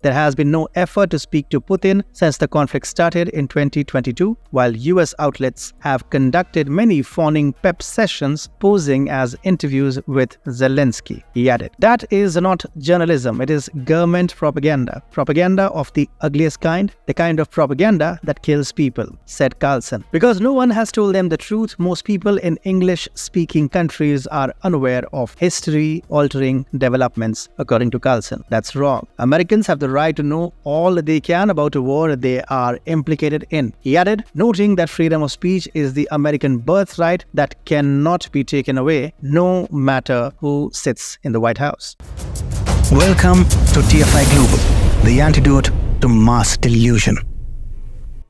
There has been no effort to speak to Putin since the conflict started in 2022, while US outlets have conducted many fawning pep sessions posing as interviews with Zelensky. He added, "That is not journalism, it is government propaganda. Propaganda of the ugliest kind, the kind of propaganda that kills people," said Carlson. Because no one has told them the truth, most people in English-speaking countries are unaware of history-altering developments, according to Carlson. That's wrong. Americans have the right to know all they can about a war they are implicated in. He added, noting that freedom of speech is the American birthright that cannot be taken away, no matter who sits in the White House. Welcome to TFI Global, the antidote to mass delusion.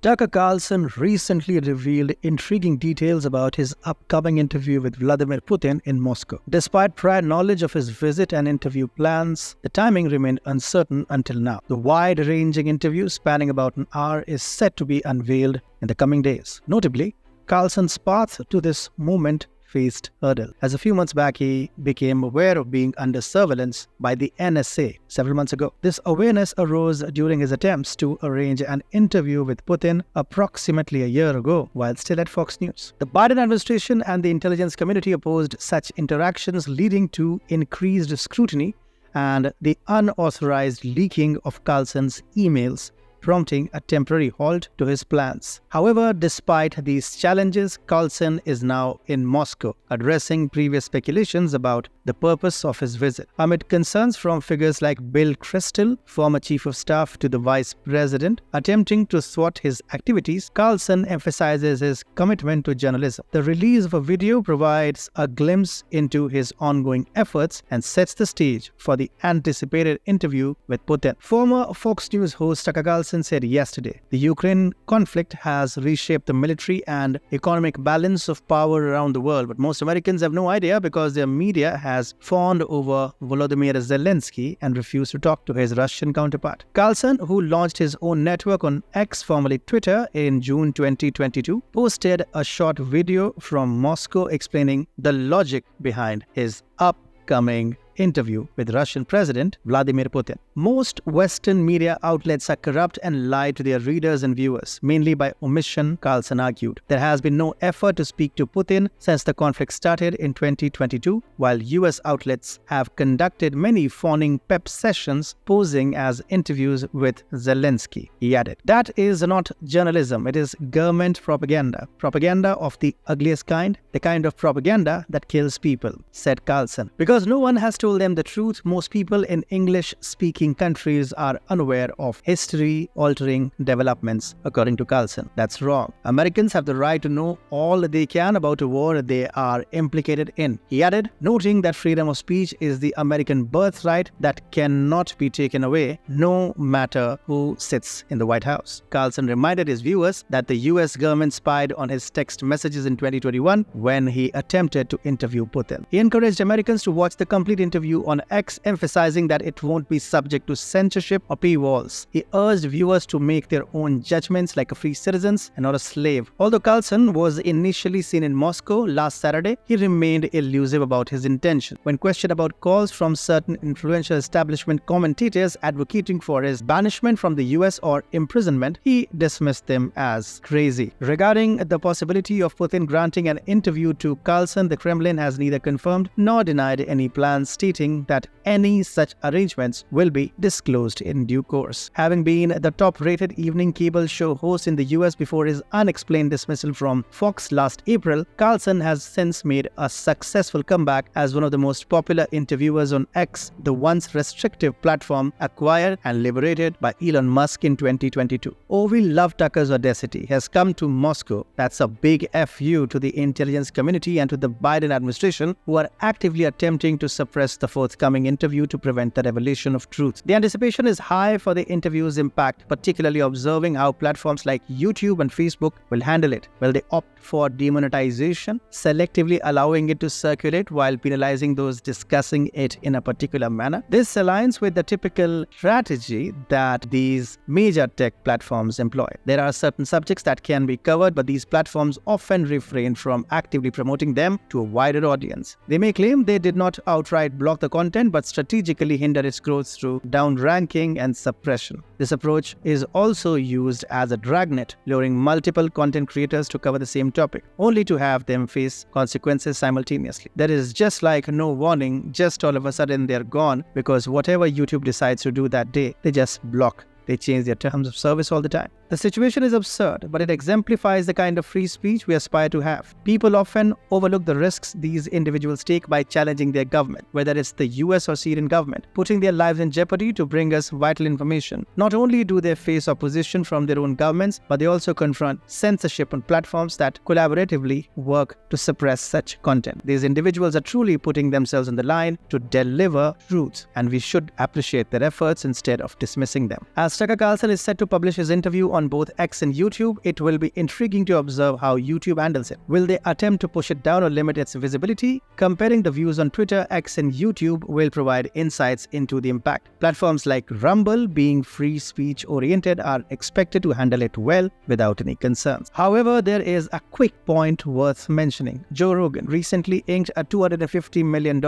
Tucker Carlson recently revealed intriguing details about his upcoming interview with Vladimir Putin in Moscow. Despite prior knowledge of his visit and interview plans, the timing remained uncertain until now. The wide-ranging interview, spanning about an hour, is set to be unveiled in the coming days. Notably, Carlson's path to this moment faced hurdle, as a few months back he became aware of being under surveillance by the NSA several months ago. This awareness arose during his attempts to arrange an interview with Putin approximately a year ago while still at Fox News. The Biden administration and the intelligence community opposed such interactions, leading to increased scrutiny and the unauthorized leaking of Carlson's emails, prompting a temporary halt to his plans. However, despite these challenges, Carlson is now in Moscow, addressing previous speculations about the purpose of his visit. Amid concerns from figures like Bill Kristol, former chief of staff to the vice president, attempting to thwart his activities, Carlson emphasizes his commitment to journalism. The release of a video provides a glimpse into his ongoing efforts and sets the stage for the anticipated interview with Putin. Former Fox News host Tucker Carlson said yesterday, the Ukraine conflict has reshaped the military and economic balance of power around the world, but most Americans have no idea because their media has fawned over Volodymyr Zelensky and refused to talk to his Russian counterpart. Carlson, who launched his own network on X, formerly Twitter, in June 2022, posted a short video from Moscow explaining the logic behind his upcoming interview with Russian President Vladimir Putin. Most Western media outlets are corrupt and lie to their readers and viewers, mainly by omission, Carlson argued. There has been no effort to speak to Putin since the conflict started in 2022, while US outlets have conducted many fawning pep sessions posing as interviews with Zelensky. He added, "That is not journalism, it is government propaganda. Propaganda of the ugliest kind, the kind of propaganda that kills people," said Carlson. Because no one has told them the truth, most people in English-speaking countries are unaware of history-altering developments, according to Carlson. That's wrong. Americans have the right to know all they can about a war they are implicated in. He added, noting that freedom of speech is the American birthright that cannot be taken away, no matter who sits in the White House. Carlson reminded his viewers that the US government spied on his text messages in 2021 when he attempted to interview Putin. He encouraged Americans to watch the complete interview on X, emphasizing that it won't be subject to censorship or paywalls. He urged viewers to make their own judgments like a free citizen and not a slave. Although Carlson was initially seen in Moscow last Saturday, he remained elusive about his intention. When questioned about calls from certain influential establishment commentators advocating for his banishment from the US or imprisonment, he dismissed them as crazy. Regarding the possibility of Putin granting an interview to Carlson, the Kremlin has neither confirmed nor denied any plans, stating that any such arrangements will be disclosed in due course. Having been the top-rated evening cable show host in the US before his unexplained dismissal from Fox last April, Carlson has since made a successful comeback as one of the most popular interviewers on X, the once restrictive platform acquired and liberated by Elon Musk in 2022. "Oh, we love Tucker's audacity. He has come to Moscow. That's a big FU to the intelligence community and to the Biden administration, who are actively attempting to suppress the forthcoming interview to prevent the revelation of truth. The anticipation is high for the interview's impact, particularly observing how platforms like YouTube and Facebook will handle it. Will they opt for demonetization, selectively allowing it to circulate while penalizing those discussing it in a particular manner? This aligns with the typical strategy that these major tech platforms employ. There are certain subjects that can be covered, but these platforms often refrain from actively promoting them to a wider audience. They may claim they did not outright block the content, but strategically hinder its growth through through downranking and suppression. This approach is also used as a dragnet, luring multiple content creators to cover the same topic, only to have them face consequences simultaneously. That is just like no warning, just all of a sudden they're gone, because whatever YouTube decides to do that day, they just block. They change their terms of service all the time. The situation is absurd, but it exemplifies the kind of free speech we aspire to have. People often overlook the risks these individuals take by challenging their government, whether it's the US or Syrian government, putting their lives in jeopardy to bring us vital information. Not only do they face opposition from their own governments, but they also confront censorship on platforms that collaboratively work to suppress such content. These individuals are truly putting themselves on the line to deliver truth, and we should appreciate their efforts instead of dismissing them. As Tucker Carlson is set to publish his interview on both X and YouTube, it will be intriguing to observe how YouTube handles it. Will they attempt to push it down or limit its visibility? Comparing the views on Twitter, X, and YouTube will provide insights into the impact. Platforms like Rumble, being free speech oriented, are expected to handle it well without any concerns. However, there is a quick point worth mentioning. Joe Rogan recently inked a $250 million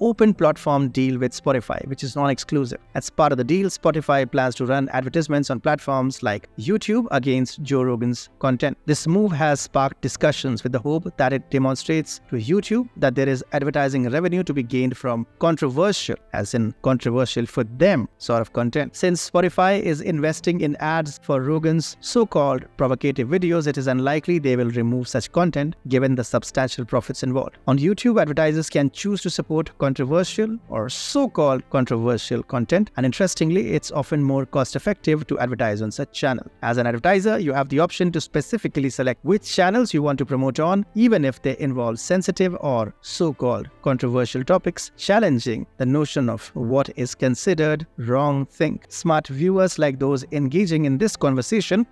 open platform deal with Spotify, which is non-exclusive. As part of the deal, Spotify plans to run advertisements on platforms like YouTube against Joe Rogan's content. This move has sparked discussions with the hope that it demonstrates to YouTube that there is advertising revenue to be gained from controversial, as in controversial for them, sort of content. Since Spotify is investing in ads for Rogan's so-called provocative videos, it is unlikely they will remove such content given the substantial profits involved. On YouTube, advertisers can choose to support controversial or so-called controversial content, and interestingly, it's often more cost-effective to advertise on such channels. As an advertiser, you have the option to specifically select which channels you want to promote on, even if they involve sensitive or so-called controversial topics, challenging the notion of what is considered wrong think. Smart viewers like those engaging in this conversation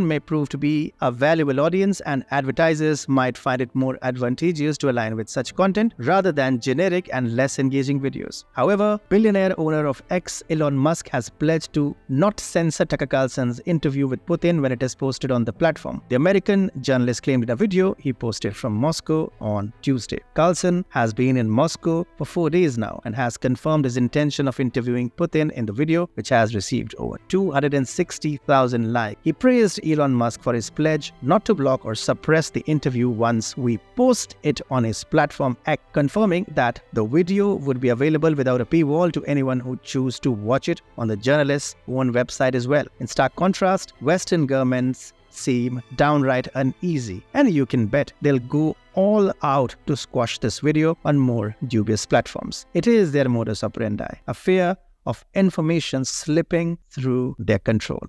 may prove to be a valuable audience, and advertisers might find it more advantageous to align with such content rather than generic and less engaging videos. However, billionaire owner of X, Elon Musk, has pledged to not censor Tucker Carlson's interview with Putin when it is posted on the platform. The American journalist claimed in a video he posted from Moscow on Tuesday. Carlson has been in Moscow for 4 days now and has confirmed his intention of interviewing Putin in the video, which has received over 260,000 likes. He praised Elon Musk for his pledge not to block or suppress the interview once we post it on his platform X, confirming that the video would be available without a paywall to anyone who chooses to watch it on the journalist's own website as well. In stark contrast, Western governments seem downright uneasy, and you can bet they'll go all out to squash this video on more dubious platforms. It is their modus operandi, a fear of information slipping through their control.